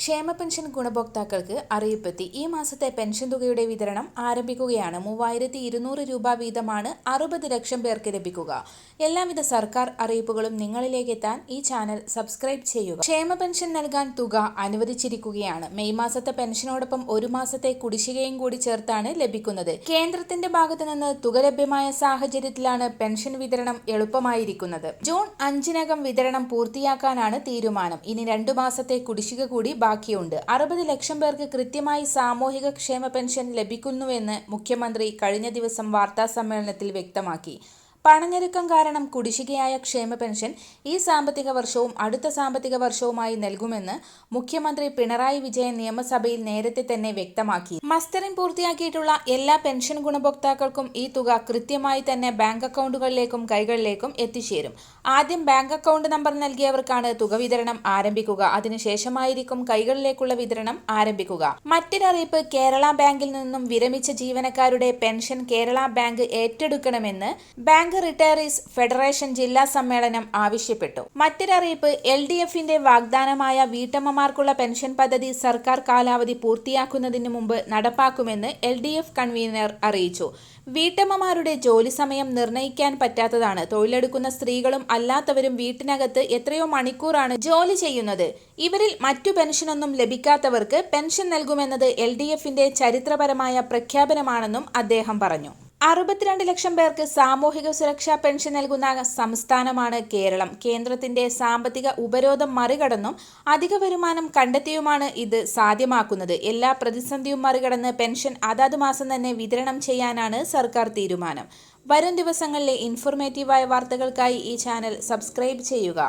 ക്ഷേമ പെൻഷൻ ഗുണഭോക്താക്കൾക്ക് അറിയിപ്പെത്തി. ഈ മാസത്തെ പെൻഷൻ തുകയുടെ വിതരണം ആരംഭിക്കുകയാണ്. 3200 രൂപ വീതമാണ് 60 ലക്ഷം പേർക്ക് ലഭിക്കുക. എല്ലാവിധ സർക്കാർ അറിയിപ്പുകളും നിങ്ങളിലേക്ക് എത്താൻ ഈ ചാനൽ സബ്സ്ക്രൈബ് ചെയ്യുക. ക്ഷേമ പെൻഷൻ നൽകാൻ തുക അനുവദിച്ചിരിക്കുകയാണ്. മെയ് മാസത്തെ പെൻഷനോടൊപ്പം ഒരു മാസത്തെ കുടിശ്ശികയും കൂടി ചേർത്താണ് ലഭിക്കുന്നത്. കേന്ദ്രത്തിന്റെ ഭാഗത്തു നിന്ന് തുക ലഭ്യമായ സാഹചര്യത്തിലാണ് പെൻഷൻ വിതരണം എളുപ്പമായിരിക്കുന്നത്. ജൂൺ 5-നകം വിതരണം പൂർത്തിയാക്കാനാണ് തീരുമാനം. ഇനി 2 മാസത്തെ കുടിശ്ശിക കൂടി ബാക്കിയുണ്ട്. 60 ലക്ഷം പേർക്ക് കൃത്യമായി സാമൂഹിക ക്ഷേമ പെൻഷൻ ലഭിക്കുന്നുവെന്ന് മുഖ്യമന്ത്രി കഴിഞ്ഞ ദിവസം വാർത്താസമ്മേളനത്തിൽ വ്യക്തമാക്കി. പണഞ്ഞെരുക്കം കാരണം കുടിശ്ശികയായ ക്ഷേമ പെൻഷൻ ഈ സാമ്പത്തിക വർഷവും അടുത്ത സാമ്പത്തിക വർഷവുമായി നൽകുമെന്ന് മുഖ്യമന്ത്രി പിണറായി വിജയൻ നിയമസഭയിൽ നേരത്തെ തന്നെ വ്യക്തമാക്കി. മസ്റ്ററിംഗ് പൂർത്തിയാക്കിയിട്ടുള്ള എല്ലാ പെൻഷൻ ഗുണഭോക്താക്കൾക്കും ഈ തുക കൃത്യമായി തന്നെ ബാങ്ക് അക്കൗണ്ടുകളിലേക്കും കൈകളിലേക്കും എത്തിച്ചേരും. ആദ്യം ബാങ്ക് അക്കൗണ്ട് നമ്പർ നൽകിയവർക്കാണ് തുക വിതരണം ആരംഭിക്കുക. അതിനുശേഷമായിരിക്കും കൈകളിലേക്കുള്ള വിതരണം ആരംഭിക്കുക. മറ്റൊരറിയിപ്പ്, കേരള ബാങ്കിൽ നിന്നും വിരമിച്ച ജീവനക്കാരുടെ പെൻഷൻ കേരള ബാങ്ക് ഏറ്റെടുക്കണമെന്ന് ബാങ്ക് റിട്ടയറീസ് ഫെഡറേഷൻ ജില്ലാ സമ്മേളനം ആവശ്യപ്പെട്ടു. മറ്റൊരറിയിപ്പ്, LDFന്റെ വാഗ്ദാനമായ വീട്ടമ്മമാർക്കുള്ള പെൻഷൻ പദ്ധതി സർക്കാർ കാലാവധി പൂർത്തിയാക്കുന്നതിന് മുമ്പ് നടപ്പാക്കുമെന്ന് LDF കൺവീനർ അറിയിച്ചു. വീട്ടമ്മമാരുടെ ജോലി സമയം നിർണ്ണയിക്കാൻ പറ്റാത്തതാണ്. തൊഴിലെടുക്കുന്ന സ്ത്രീകളും അല്ലാത്തവരും വീട്ടിനകത്ത് എത്രയോ മണിക്കൂറാണ് ജോലി ചെയ്യുന്നത്. ഇവരിൽ മറ്റു പെൻഷനൊന്നും ലഭിക്കാത്തവർക്ക് പെൻഷൻ നൽകുമെന്നത് LDFന്റെ ചരിത്രപരമായ പ്രഖ്യാപനമാണെന്നും അദ്ദേഹം പറഞ്ഞു. 62 ലക്ഷം പേർക്ക് സാമൂഹിക സുരക്ഷാ പെൻഷൻ നൽകുന്ന സംസ്ഥാനമാണ് കേരളം. കേന്ദ്രത്തിന്റെ സാമ്പത്തിക ഉപരോധം മറികടന്നും അധിക വരുമാനം കണ്ടെത്തിയുമാണ് ഇത് സാധ്യമാക്കുന്നത്. എല്ലാ പ്രതിസന്ധിയും മറികടന്ന് പെൻഷൻ അതാത് മാസം തന്നെ വിതരണം ചെയ്യാനാണ് സർക്കാർ തീരുമാനം. വരും ദിവസങ്ങളിലെ ഇൻഫോർമേറ്റീവായ വാർത്തകൾക്കായി ഈ ചാനൽ സബ്സ്ക്രൈബ് ചെയ്യുക.